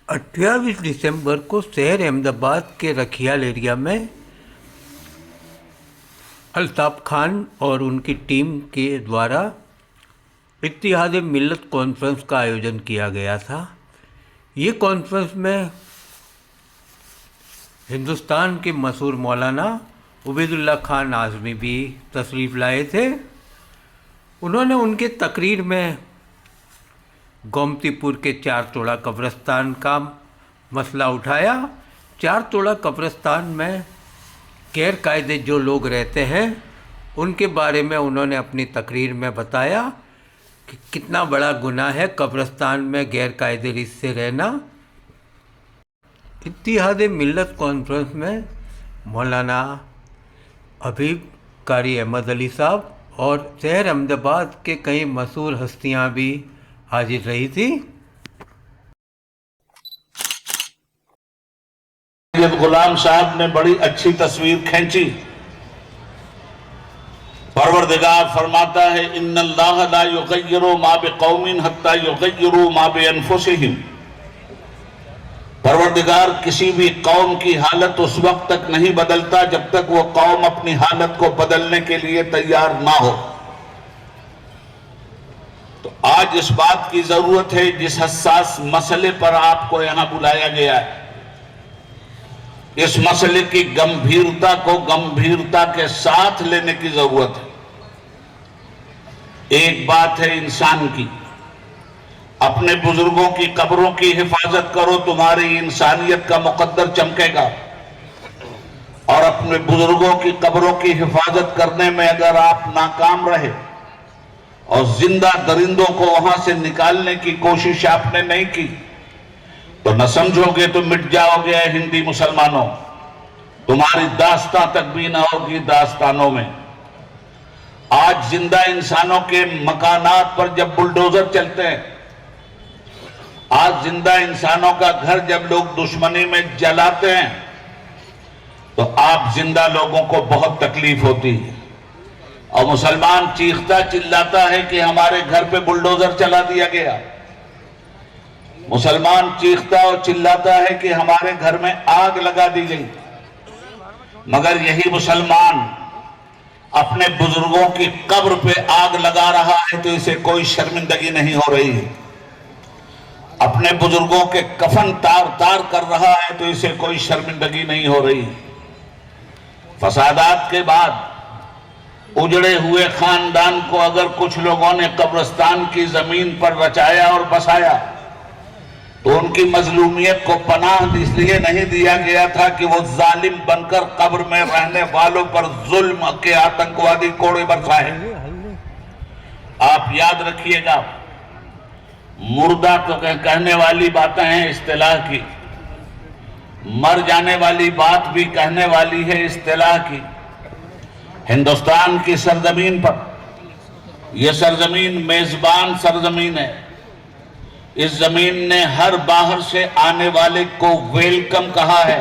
28 दिसंबर को शहर अहमदाबाद के रखियाल एरिया में अल्ताफ़ खान और उनकी टीम के द्वारा इत्तेहाद मिल्लत कॉन्फ्रेंस का आयोजन किया गया था। ये कॉन्फ्रेंस में हिंदुस्तान के मशहूर मौलाना उबैदुल्ला खान आज़मी भी तशरीफ़ लाए थे। उन्होंने उनके तकरीर में गोमतीपुर के 4 तोड़ा कब्रिस्तान का मसला उठाया। 4 तोड़ा कब्रिस्तान में गैर कायदे जो लोग रहते हैं उनके बारे में उन्होंने अपनी तकरीर में बताया कि कितना बड़ा गुनाह है कब्रिस्तान में गैर कायदे रीत से रहना। इत्तेहाद मिल्लत कॉन्फ्रेंस में मौलाना हबीब कारी अहमद अली साहब और शहर अहमदाबाद के कई मशहूर हस्तियां भी हाजिर रही थी। गुलाम साहब ने बड़ी अच्छी तस्वीर खींची। परवरदिगार फरमाता है इन्नल्लाह ला युगय्यिरु मा बिकौमिन हत्ता युगय्यिरु मा बिअनफुसिहिम। परवरदिगार किसी भी कौम की हालत उस वक्त तक नहीं बदलता जब तक वो कौम अपनी हालत को बदलने के लिए तैयार ना हो। तो आज इस बात की जरूरत है, जिस हसास मसले पर आपको यहां बुलाया गया है, इस मसले की गंभीरता को गंभीरता के साथ लेने की जरूरत है। एक बात है इंसान की, अपने बुजुर्गों की कब्रों की हिफाजत करो, तुम्हारी इंसानियत का मुकद्दर चमकेगा। और अपने बुजुर्गों की कब्रों की हिफाजत करने में अगर आप नाकाम रहे और जिंदा दरिंदों को वहां से निकालने की कोशिश आपने नहीं की तो न समझोगे तो मिट जाओगे हिंदी मुसलमानों। तुम्हारी दास्तां तक भी ना होगी दास्तानों में। आज जिंदा इंसानों के मकानात पर जब बुलडोजर चलते हैं, आज जिंदा इंसानों का घर जब लोग दुश्मनी में जलाते हैं, तो आप जिंदा लोगों को बहुत तकलीफ होती है। और मुसलमान चीखता चिल्लाता है कि हमारे घर पे बुलडोजर चला दिया गया। मुसलमान चीखता और चिल्लाता है कि हमारे घर में आग लगा दी गई। मगर यही मुसलमान अपने बुजुर्गों की कब्र पे आग लगा रहा है तो इसे कोई शर्मिंदगी नहीं हो रही है। अपने बुजुर्गों के कफन तार तार कर रहा है तो इसे कोई शर्मिंदगी नहीं हो रही। फसादात के बाद उजड़े हुए खानदान को अगर कुछ लोगों ने कब्रिस्तान की जमीन पर रचाया और बसाया तो उनकी मजलूमियत को पनाह इसलिए नहीं दिया गया था कि वो जालिम बनकर कब्र में रहने वालों पर जुल्म के आतंकवादी कोड़े बरसाए। आप याद रखिएगा, मुर्दा तो कहने वाली बातें हैं इस्तिलाह की, मर जाने वाली बात भी कहने वाली है इस्तिलाह की। हिंदुस्तान की सरजमीन पर, यह सरजमीन मेजबान सरजमीन है। इस जमीन ने हर बाहर से आने वाले को वेलकम कहा है।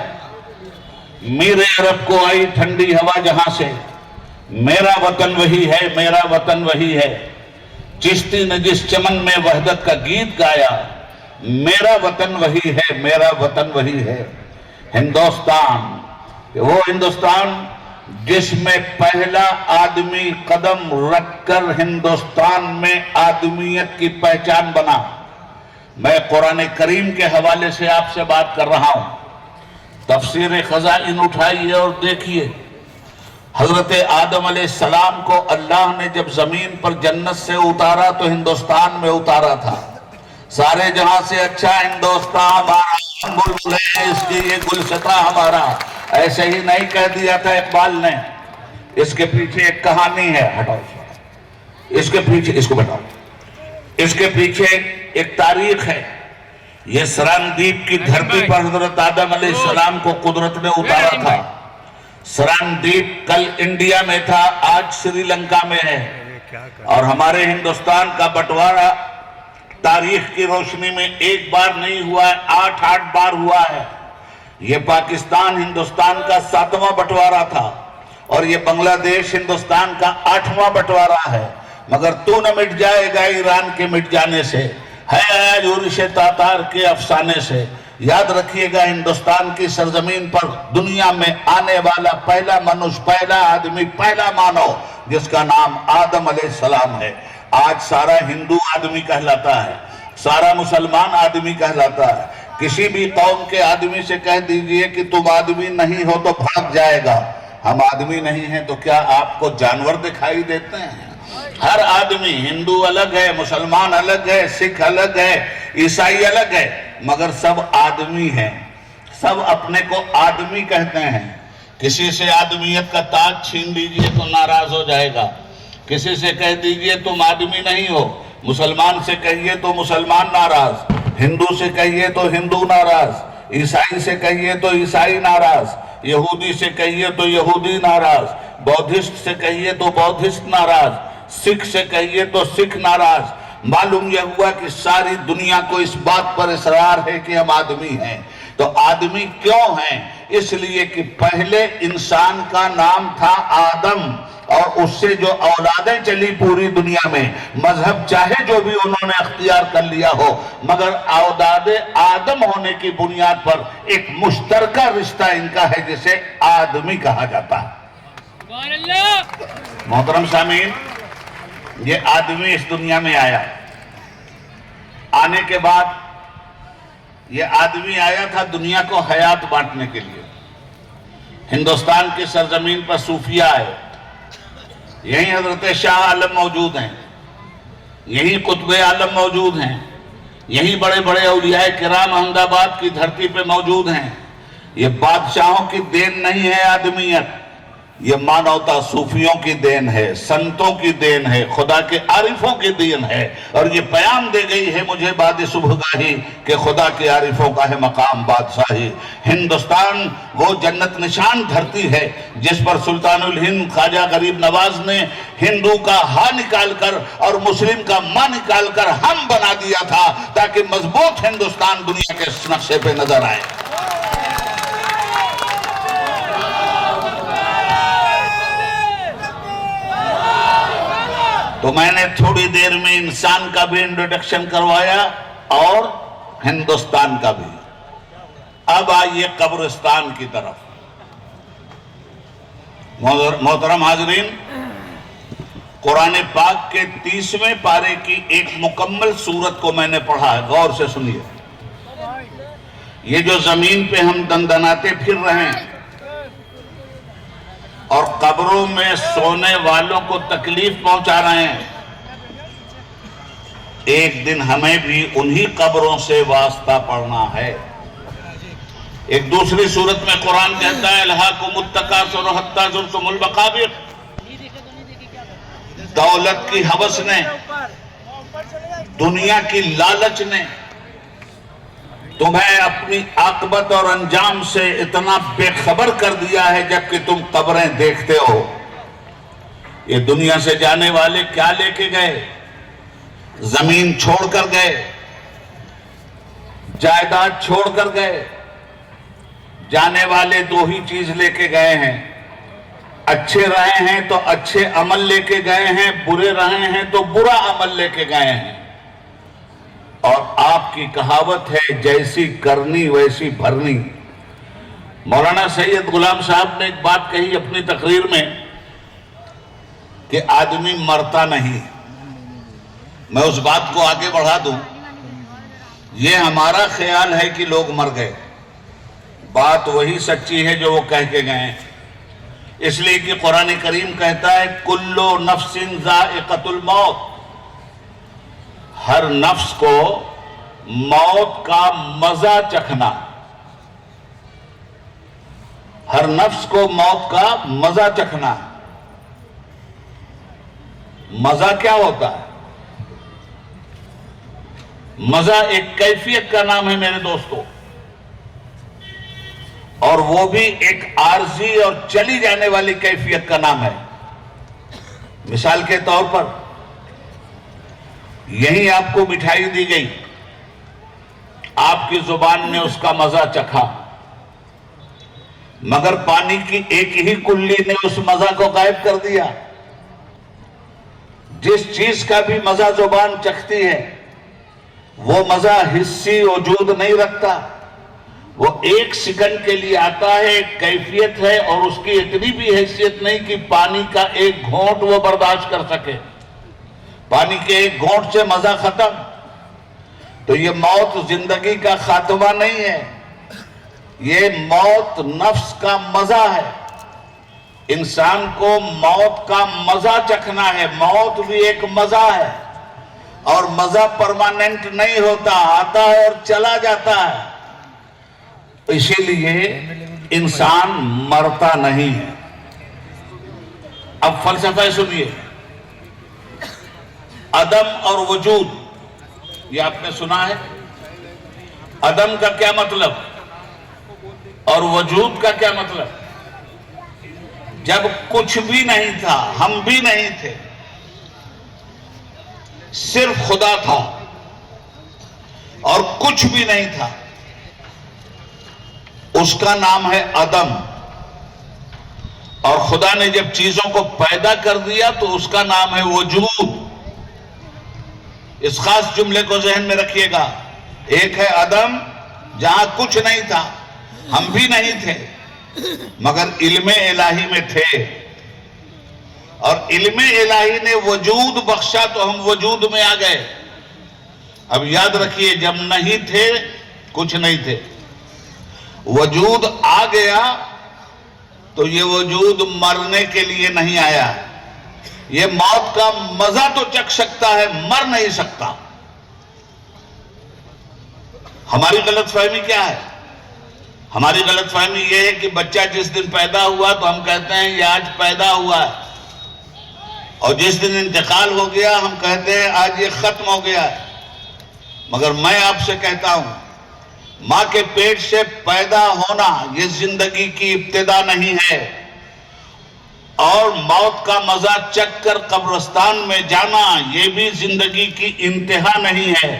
मेरे अरब को आई ठंडी हवा जहां से, मेरा वतन वही है, मेरा वतन वही है। चिश्ती ने जिस चमन में वहदत का गीत गाया, मेरा वतन वही है, मेरा वतन वही है। हिंदुस्तान, वो हिंदुस्तान जिसमें पहला आदमी कदम रखकर हिंदुस्तान में आदमियत की पहचान बना। मैं कुरान करीम के हवाले से आपसे बात कर रहा हूं। तफसीर खजाइन उठाइए और देखिए, हजरत आदम अलैहिस्सलाम को अल्लाह ने जब जमीन पर जन्नत से उतारा तो हिंदुस्तान में उतारा था। सारे जहां से अच्छा हिंदुस्तान हमारा, बुलबुल है इसकी ये गुलशता हमारा, ऐसे ही नहीं कह दिया था इकबाल ने। इसके पीछे एक कहानी है, हटाओ इसके पीछे, इसको बताओ, इसके पीछे एक तारीख है। ये सरानदीप की धरती पर हजरत आदम अलैहिस्सलाम को कुदरत ने उतारा था। सरानदीप कल इंडिया में था, आज श्रीलंका में है। और हमारे हिंदुस्तान का बंटवारा तारीख की रोशनी में एक बार नहीं हुआ है, 8-8 बार हुआ है। ये पाकिस्तान हिंदुस्तान का 7वां बंटवारा था और ये बांग्लादेश हिंदुस्तान का 8वां बंटवारा है। मगर तू न मिट जाएगा ईरान के मिट जाने से, है आज उर्श तातार के अफसाने से। याद रखिएगा, हिंदुस्तान की सरजमीन पर दुनिया में आने वाला पहला मनुष्य, पहला आदमी, पहला मानव जिसका नाम आदम अलैहिस्सलाम है, आज सारा हिंदू आदमी कहलाता है, सारा मुसलमान आदमी कहलाता है। किसी भी कौम के आदमी से कह दीजिए कि तुम आदमी नहीं हो तो भाग जाएगा। हम आदमी नहीं हैं तो क्या आपको जानवर दिखाई देते हैं? हर आदमी, हिंदू अलग है, मुसलमान अलग है, सिख अलग है, ईसाई अलग है, मगर सब आदमी हैं। सब अपने को आदमी कहते हैं। किसी से आदमियत का ताज छीन लीजिए तो नाराज हो जाएगा। किसी से कह दीजिए तुम आदमी नहीं हो, मुसलमान से कहिए तो मुसलमान नाराज, हिंदू से कहिए तो हिंदू नाराज, ईसाई से कहिए तो ईसाई नाराज, यहूदी से कहिए तो यहूदी नाराज, बौद्धिस्ट से कहिए तो बौद्धिस्ट नाराज, सिख से कहिए तो सिख नाराज। मालूम यह हुआ कि सारी दुनिया को इस बात पर इसरार है कि हम आदमी हैं। तो आदमी क्यों हैं? इसलिए कि पहले इंसान का नाम था आदम, और उससे जो औलादें चली पूरी दुनिया में, मजहब चाहे जो भी उन्होंने अख्तियार कर लिया हो, मगर औलादे आदम होने की बुनियाद पर एक मुश्तरका रिश्ता इनका है जिसे आदमी कहा जाता है। मोहतरम सामीन, ये आदमी इस दुनिया में आया, आने के बाद ये आदमी आया था दुनिया को हयात बांटने के लिए। हिंदुस्तान की सरजमीन पर सूफिया आए, यही हजरत शाह आलम मौजूद हैं, यही कुतुब आलम मौजूद हैं, यही बड़े बड़े औलियाए किराम अहमदाबाद की धरती पे मौजूद हैं। ये बादशाहों की देन नहीं है आदमियत, ये मानवता सूफियों की देन है, संतों की देन है, खुदा के आरिफों की देन है। और ये प्याम दे गई है मुझे बाद सुबहगाही कि खुदा के आरिफों का है मकाम बादशाही। हिंदुस्तान वो जन्नत निशान धरती है जिस पर सुल्तानुल हिंद ख्वाजा गरीब नवाज ने हिंदू का हा निकालकर और मुस्लिम का मां निकालकर हम बना दिया था, ताकि मजबूत हिंदुस्तान दुनिया के नक्शे पे नजर आए। तो मैंने थोड़ी देर में इंसान का भी इंट्रोडक्शन करवाया और हिंदुस्तान का भी। अब आइए कब्रिस्तान की तरफ। मोहतरम हाजरीन, कुरान पाक के 30वें पारे की एक मुकम्मल सूरत को मैंने पढ़ा है, गौर से सुनिए। ये जो जमीन पे हम दंदनाते फिर रहे हैं और कब्रों में सोने वालों को तकलीफ पहुंचा रहे हैं, एक दिन हमें भी उन्हीं कब्रों से वास्ता पड़ना है। एक दूसरी सूरत में कुरान कहता है अलहाकुमुत्तकासुर हत्ता ज़ुरतुमुल मकाबिर, दौलत की हवस ने, दुनिया की लालच ने तुम्हें अपनी आकबत और अंजाम से इतना बेखबर कर दिया है, जबकि तुम कब्रें देखते हो। ये दुनिया से जाने वाले क्या लेके गए? जमीन छोड़कर गए, जायदाद छोड़कर गए। जाने वाले दो ही चीज लेके गए हैं, अच्छे रहे हैं तो अच्छे अमल लेके गए हैं, बुरे रहे हैं तो बुरा अमल लेके गए हैं। और आपकी कहावत है जैसी करनी वैसी भरनी। मौलाना सैयद गुलाम साहब ने एक बात कही अपनी तकरीर में कि आदमी मरता नहीं। मैं उस बात को आगे बढ़ा दूं, ये हमारा ख्याल है कि लोग मर गए, बात वही सच्ची है जो वो कह के गए। इसलिए कि कुरान करीम कहता है कुल्लु नफ्सिन ज़ाइक़तुल मौत, हर नफ्स को मौत का मजा चखना, हर नफ्स को मौत का मजा चखना। मजा क्या होता है? मजा एक कैफियत का नाम है मेरे दोस्तों, और वो भी एक आर्जी और चली जाने वाली कैफियत का नाम है। मिसाल के तौर पर यही आपको मिठाई दी गई, आपकी जुबान ने उसका मजा चखा, मगर पानी की एक ही कुल्ली ने उस मजा को गायब कर दिया। जिस चीज का भी मजा जुबान चखती है वो मजा हिस्सी वजूद नहीं रखता, वो एक सेकंड के लिए आता है, एक कैफियत है, और उसकी इतनी भी हैसियत नहीं कि पानी का एक घोंट वो बर्दाश्त कर सके। पानी के एक घोंट से मजा खत्म। तो ये मौत जिंदगी का खात्मा नहीं है, ये मौत नफ्स का मजा है। इंसान को मौत का मजा चखना है। मौत भी एक मजा है, और मजा परमानेंट नहीं होता, आता है और चला जाता है। इसीलिए इंसान मरता नहीं है। अब फलसफा सुनिए। अदम और वजूद, ये आपने सुना है। अदम का क्या मतलब और वजूद का क्या मतलब? जब कुछ भी नहीं था, हम भी नहीं थे, सिर्फ खुदा था और कुछ भी नहीं था, उसका नाम है अदम। और खुदा ने जब चीजों को पैदा कर दिया तो उसका नाम है वजूद। इस खास जुमले को जहन में रखिएगा। एक है अदम, जहां कुछ नहीं था, हम भी नहीं थे, मगर इल्मे इलाही में थे, और इल्मे इलाही ने वजूद बख्शा तो हम वजूद में आ गए। अब याद रखिए, जब नहीं थे, कुछ नहीं थे, वजूद आ गया तो ये वजूद मरने के लिए नहीं आया। ये मौत का मजा तो चख सकता है, मर नहीं सकता। हमारी गलतफहमी क्या है? हमारी गलतफहमी ये है कि बच्चा जिस दिन पैदा हुआ तो हम कहते हैं ये आज पैदा हुआ है, और जिस दिन इंतकाल हो गया हम कहते हैं आज ये खत्म हो गया है। मगर मैं आपसे कहता हूं, मां के पेट से पैदा होना ये जिंदगी की इब्तिदा नहीं है, और मौत का मजा चख कर कब्रिस्तान में जाना ये भी जिंदगी की इंतहा नहीं है।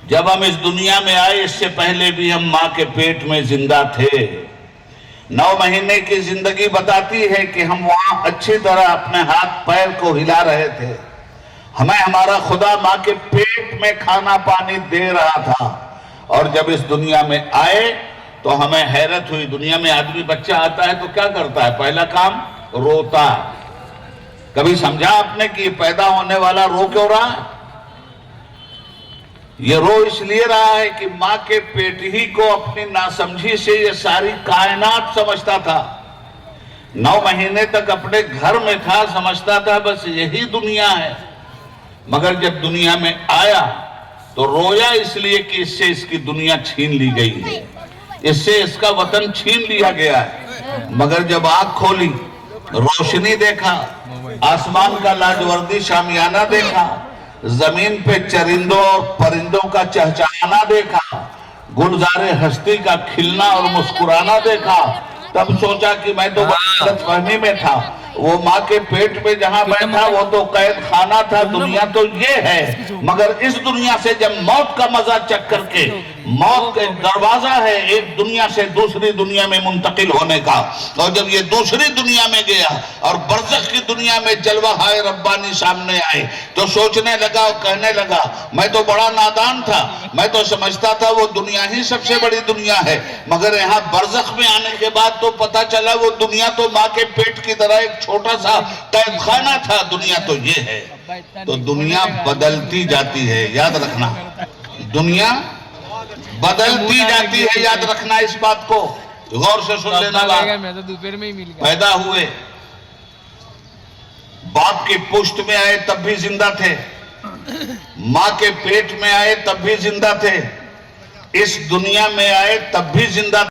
जब हम इस दुनिया में आए, इससे पहले भी हम मां के पेट में जिंदा थे। 9 महीने की जिंदगी बताती है कि हम वहां अच्छी तरह अपने हाथ पैर को हिला रहे थे। हमें हमारा खुदा मां के पेट में खाना पानी दे रहा था, और जब इस दुनिया में आए तो हमें हैरत हुई। दुनिया में आदमी बच्चा आता है तो क्या करता है? पहला काम रोता है। कभी समझा आपने कि पैदा होने वाला रो क्यों रहा है? ये रो इसलिए रहा है कि मां के पेट ही को अपनी नासमझी से ये सारी कायनात समझता था। 9 महीने तक अपने घर में था, समझता था बस यही दुनिया है। मगर जब दुनिया में आया तो रोया इसलिए कि इससे इसकी दुनिया छीन ली गई है, इससे इसका वतन छीन लिया गया है। मगर जब आंख खोली, रोशनी देखा, आसमान का लाजवर्दी शामियाना देखा, जमीन पे चरिंदों और परिंदों का चहचहाना देखा, गुलजारे हस्ती का खिलना और मुस्कुराना देखा, तब सोचा कि मैं तो गलतफहमी में था। वो माँ के पेट में जहां बैठा वो तो कैद खाना था, दुनिया तो ये है। मगर इस दुनिया से जब मौत का मजा चख करके, मौत का दरवाजा है एक दुनिया से दूसरी दुनिया में मुंतकिल होने का, और जब ये दूसरी दुनिया में गया और बरज़ख की दुनिया में जलवा हाय रब्बानी सामने आए, तो सोचने लगा और कहने लगा मैं तो बड़ा नादान था, मैं तो समझता था वो दुनिया ही सबसे बड़ी दुनिया है। मगर यहाँ बरज़ख में आने के बाद तो पता चला वो दुनिया तो माँ के पेट की तरह एक छोटा सा कैद खाना था, दुनिया तो ये है। तो दुनिया बदलती जाती है, याद रखना, दुनिया बदलती जाती है, याद रखना इस बात को, गौर से सुन लेना। पैदा हुए, बाप की पुष्ट में आए तब भी जिंदा थे, मां के पेट में आए तब भी जिंदा थे, इस दुनिया में आए तब भी जिंदा